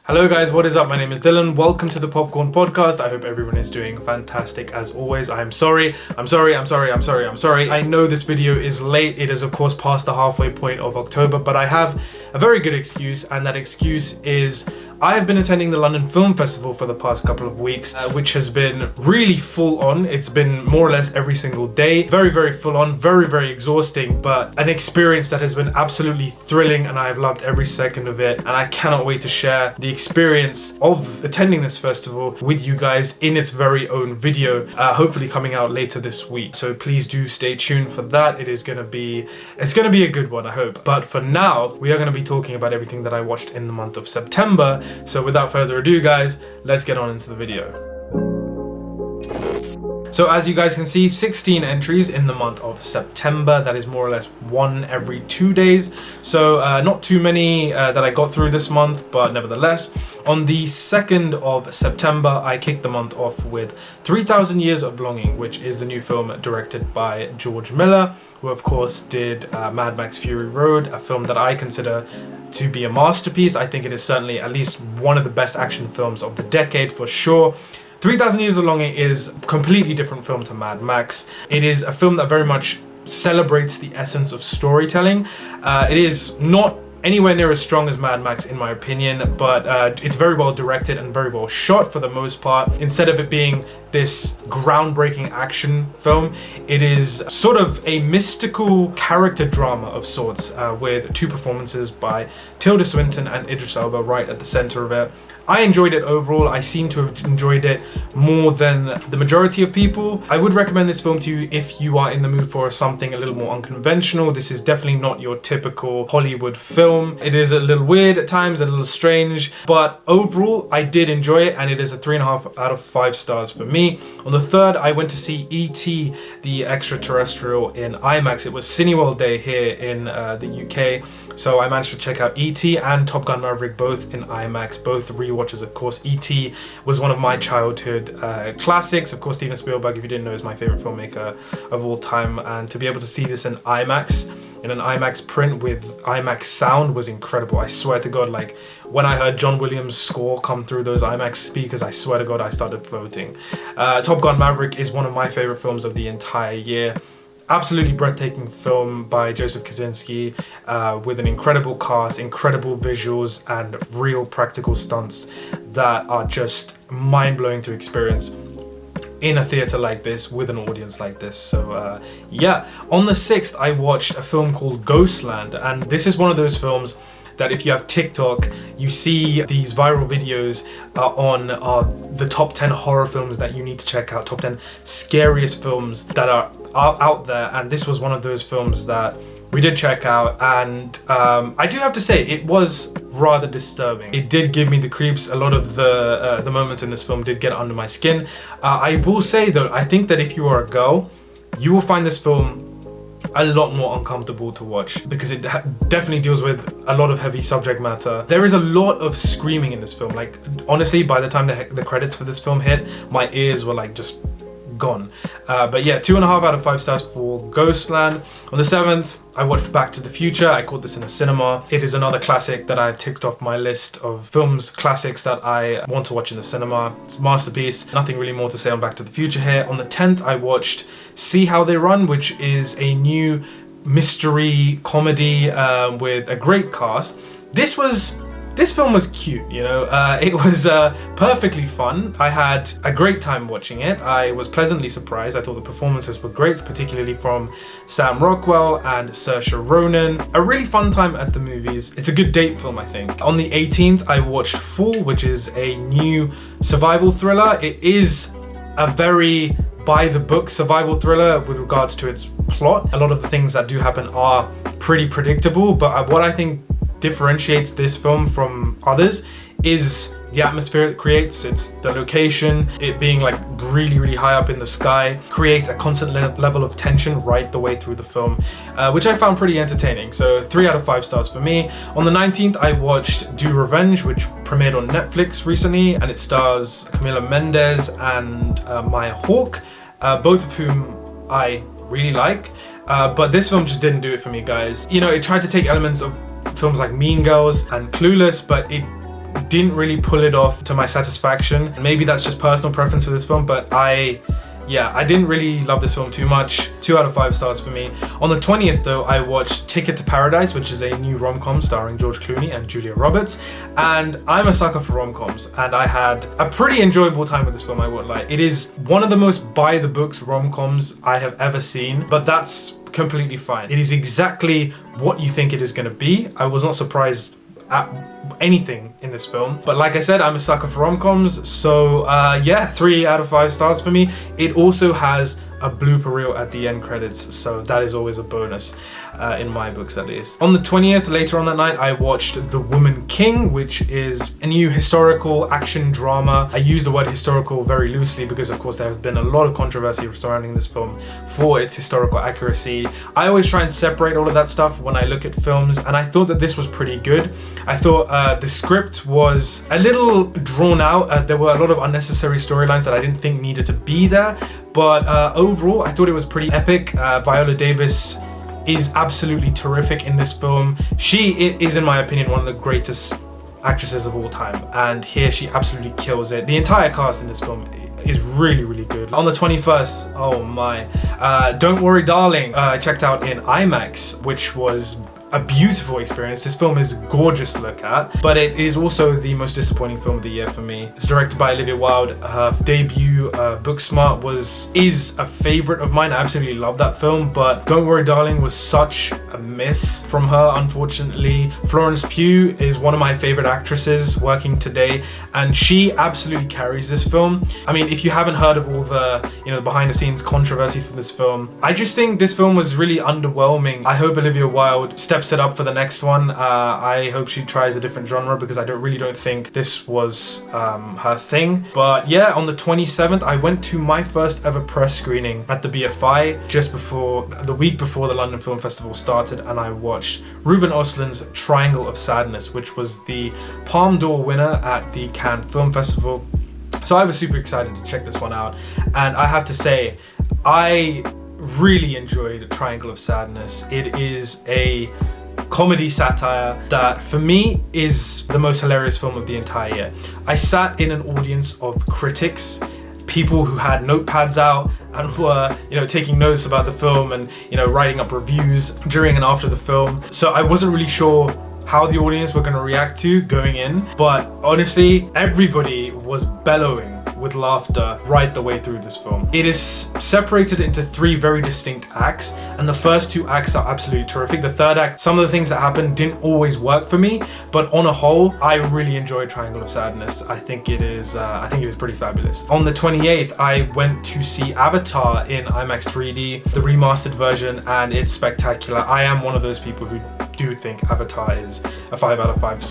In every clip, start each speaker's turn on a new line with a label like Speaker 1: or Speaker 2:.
Speaker 1: Hello guys, what is up? My name is Dylan. Welcome to the Popcorn Podcast. I hope everyone is doing fantastic as always. I'm sorry. I know this video is late. It is of course past the halfway point of October, but I have a very good excuse, and that excuse is I have been attending the London Film Festival for the past couple of weeks, which has been really full on. It's been more or less every single day. Very, very full on, very, very exhausting, but an experience that has been absolutely thrilling, and I have loved every second of it. And I cannot wait to share the experience of attending this festival with you guys in its very own video, hopefully coming out later this week. So please do stay tuned for that. It's gonna be a good one, I hope. But for now, we are gonna be talking about everything that I watched in the month of September. So without further ado guys, let's get on into the video. So as you guys can see, 16 entries in the month of September. That is more or less one every 2 days. So not too many that I got through this month, but nevertheless. On the 2nd of September, I kicked the month off with 3000 Years of Longing, which is the new film directed by George Miller, who of course did Mad Max Fury Road, a film that I consider to be a masterpiece. I think it is certainly at least one of the best action films of the decade for sure. 3000 Years of Longing is a completely different film to Mad Max. It is a film that very much celebrates the essence of storytelling. It is not anywhere near as strong as Mad Max in my opinion, but it's very well directed and very well shot for the most part. Instead of it being this groundbreaking action film, it is sort of a mystical character drama of sorts, with two performances by Tilda Swinton and Idris Elba right at the center of it. I enjoyed it overall. I seem to have enjoyed it more than the majority of people. I would recommend this film to you if you are in the mood for something a little more unconventional. This is definitely not your typical Hollywood film. It is a little weird at times, a little strange, but overall I did enjoy it, and it is a 3.5 out of 5 stars for me. On the 3rd, I went to see E.T. the Extraterrestrial in IMAX. It was Cineworld Day here in the UK. So I managed to check out E.T. and Top Gun Maverick both in IMAX, both rewatches of course. E.T. was one of my childhood classics. Of course, Steven Spielberg, if you didn't know, is my favorite filmmaker of all time, and to be able to see this in IMAX, in an IMAX print with IMAX sound, was incredible. I swear to God, like when I heard John Williams' score come through those IMAX speakers, I swear to God I started floating. Top Gun Maverick is one of my favorite films of the entire year. Absolutely breathtaking film by Joseph Kosinski, with an incredible cast, incredible visuals, and real practical stunts that are just mind-blowing to experience in a theater like this with an audience like this. So yeah, on the 6th I watched a film called Ghostland, and this is one of those films that if you have TikTok, you see these viral videos on the top 10 horror films that you need to check out, top 10 scariest films that are out there, and this was one of those films that we did check out, and I do have to say it was rather disturbing. It did give me the creeps. A lot of the moments in this film did get under my skin. I will say though, I think that if you are a girl, you will find this film a lot more uncomfortable to watch, because it definitely deals with a lot of heavy subject matter. There is a lot of screaming in this film. Like honestly, by the time the credits for this film hit, my ears were like just gone. But yeah, 2.5 out of 5 stars for Ghostland. On the 7th, I watched Back to the Future. I caught this in a cinema. It is another classic that I've ticked off my list of films, classics that I want to watch in the cinema. It's a masterpiece. Nothing really more to say on Back to the Future here. On the 10th, I watched See How They Run, which is a new mystery comedy with a great cast. This film was cute, you know, it was perfectly fun. I had a great time watching it. I was pleasantly surprised. I thought the performances were great, particularly from Sam Rockwell and Saoirse Ronan. A really fun time at the movies. It's a good date film, I think. On the 18th, I watched Fall, which is a new survival thriller. It is a very by-the-book survival thriller with regards to its plot. A lot of the things that do happen are pretty predictable, but what I think differentiates this film from others is the atmosphere it creates. It's the location, it being like really, really high up in the sky, creates a constant level of tension right the way through the film, which I found pretty entertaining. So 3 out of 5 stars for me. On the 19th, I watched Do Revenge, which premiered on Netflix recently, and it stars Camila Mendes and Maya Hawke, both of whom I really like. But this film just didn't do it for me, guys. You know, it tried to take elements of films like Mean Girls and Clueless, but it didn't really pull it off to my satisfaction. Maybe that's just personal preference for this film, but I didn't really love this film too much. 2 out of 5 stars for me. On the 20th though, I watched Ticket to Paradise, which is a new rom-com starring George Clooney and Julia Roberts. And I'm a sucker for rom-coms, and I had a pretty enjoyable time with this film, I won't lie. It is one of the most by-the-books rom-coms I have ever seen, but that's completely fine. It is exactly what you think it is going to be. I was not surprised at anything in this film, but like I said, I'm a sucker for rom-coms, so 3 out of 5 stars for me. It also has a blooper reel at the end credits, so that is always a bonus in my books at least. On the 20th, later on that night, I watched The Woman King, which is a new historical action drama. I use the word historical very loosely because of course there has been a lot of controversy surrounding this film for its historical accuracy. I always try and separate all of that stuff when I look at films, and I thought that this was pretty good. I thought the script was a little drawn out. There were a lot of unnecessary storylines that I didn't think needed to be there, but overall I thought it was pretty epic. Viola Davis is absolutely terrific in this film. She is, in my opinion, one of the greatest actresses of all time, and here she absolutely kills it. The entire cast in this film is really, really good. On the 21st, oh my, Don't Worry Darling, I checked out in IMAX, which was a beautiful experience. This film is gorgeous to look at, but it is also the most disappointing film of the year for me. It's directed by Olivia Wilde. Her debut, Booksmart, is a favorite of mine. I absolutely love that film, but Don't Worry Darling was such a miss from her, unfortunately. Florence Pugh is one of my favorite actresses working today, and she absolutely carries this film. I mean, if you haven't heard of all the, behind the scenes controversy for this film, I just think this film was really underwhelming. I hope Olivia Wilde steps it up for the next one. I hope she tries a different genre, because I really don't think this was her thing. But yeah, on the 27th, I went to my first ever press screening at the BFI just before the week before the London Film Festival started, and I watched Ruben Östlund's Triangle of Sadness, which was the Palme d'Or winner at the Cannes Film Festival. So I was super excited to check this one out, and I have to say, I really enjoyed Triangle of Sadness. It is a comedy satire that for me is the most hilarious film of the entire year. I sat in an audience of critics, people who had notepads out and were, taking notes about the film and, writing up reviews during and after the film. So I wasn't really sure how the audience were going to react to going in, but honestly, everybody was bellowing with laughter right the way through this film. It is separated into 3 very distinct acts, and the first 2 acts are absolutely terrific. The third act, some of the things that happened didn't always work for me, but on a whole, I really enjoyed Triangle of Sadness. I think it is pretty fabulous. On the 28th, I went to see Avatar in IMAX 3D, the remastered version, and it's spectacular. I am one of those people who do think Avatar is a 5 out of 5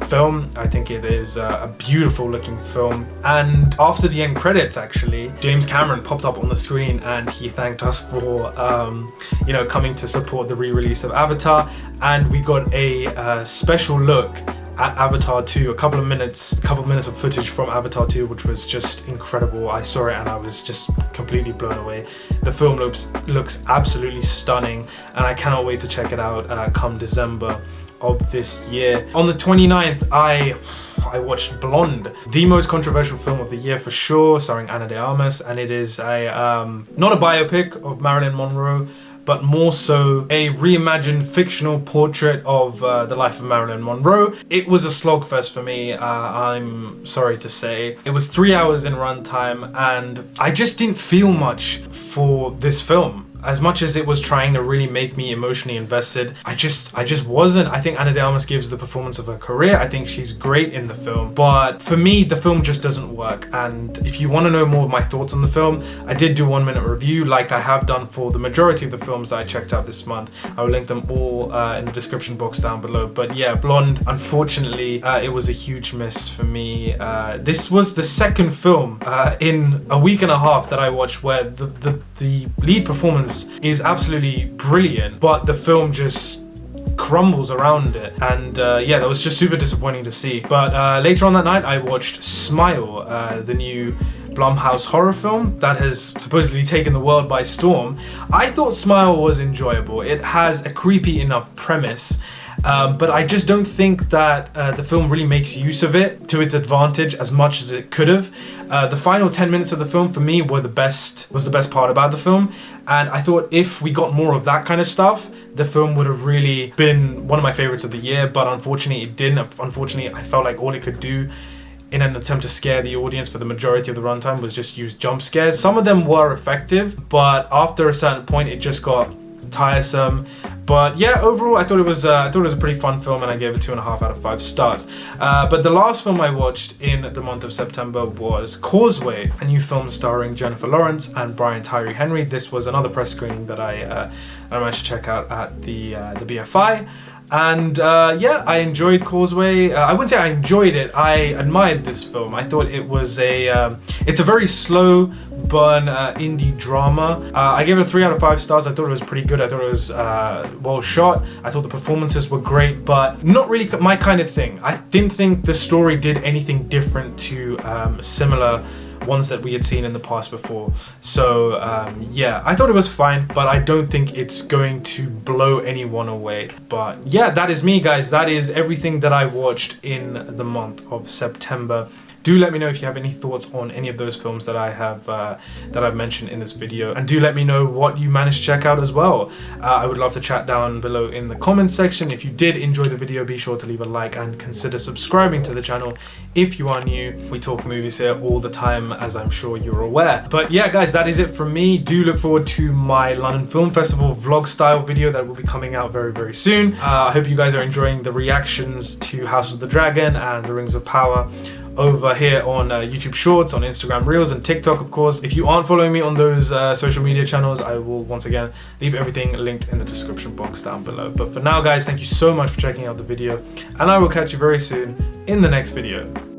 Speaker 1: film. I think it is a beautiful looking film, and after the end credits, actually, James Cameron popped up on the screen and he thanked us for coming to support the re-release of Avatar, and we got a special look at Avatar 2, a couple of minutes of footage from Avatar 2, which was just incredible. I saw it and I was just completely blown away. The film looks absolutely stunning, and I cannot wait to check it out come December of this year. On the 29th, I watched Blonde, the most controversial film of the year for sure, starring Ana de Armas, and it is a not a biopic of Marilyn Monroe, but more so a reimagined fictional portrait of the life of Marilyn Monroe. It was a slogfest for me, I'm sorry to say. It was 3 hours in runtime, and I just didn't feel much for this film. As much as it was trying to really make me emotionally invested, I just wasn't. I think Ana de Armas gives the performance of her career. I think she's great in the film, but for me, the film just doesn't work. And if you want to know more of my thoughts on the film, I did do a 1-minute review, like I have done for the majority of the films that I checked out this month. I will link them all in the description box down below. But yeah, Blonde, unfortunately, it was a huge miss for me. This was the second film in a week and a half that I watched where the lead performance is absolutely brilliant, but the film just crumbles around it, and that was just super disappointing to see. But later on that night, I watched Smile, the new Blumhouse horror film that has supposedly taken the world by storm. I thought Smile was enjoyable. It has a creepy enough premise, but I just don't think that the film really makes use of it to its advantage as much as it could have. The final 10 minutes of the film for me was the best part about the film, and I thought if we got more of that kind of stuff, the film would have really been one of my favorites of the year, but unfortunately it didn't. Unfortunately, I felt like all it could do in an attempt to scare the audience for the majority of the runtime was just use jump scares. Some of them were effective, but after a certain point it just got tiresome. But yeah, overall I thought it was a pretty fun film, and I gave it 2.5 out of 5 stars. But the last film I watched in the month of September was Causeway, a new film starring Jennifer Lawrence and Brian Tyree Henry. This was another press screening that I managed to check out at the BFI. And yeah, I enjoyed Causeway. I wouldn't say I enjoyed it. I admired this film. I thought it was it's a very slow burn indie drama. I gave it a 3 out of 5 stars. I thought it was pretty good. I thought it was well shot. I thought the performances were great, but not really my kind of thing. I didn't think the story did anything different to similar ones that we had seen in the past before. So yeah, I thought it was fine, but I don't think it's going to blow anyone away. But yeah, that is me, guys. That is everything that I watched in the month of September. Do let me know if you have any thoughts on any of those films that I've mentioned in this video, and do let me know what you managed to check out as well. I would love to chat down below in the comments section. If you did enjoy the video, be sure to leave a like and consider subscribing to the channel if you are new. We talk movies here all the time, as I'm sure you're aware. But yeah, guys, that is it from me. Do look forward to my London Film Festival vlog style video that will be coming out very, very soon. I hope you guys are enjoying the reactions to House of the Dragon and The Rings of Power over here on YouTube Shorts, on Instagram Reels, and TikTok, of course. If you aren't following me on those social media channels, I will once again leave everything linked in the description box down below. But for now, guys, thank you so much for checking out the video, and I will catch you very soon in the next video.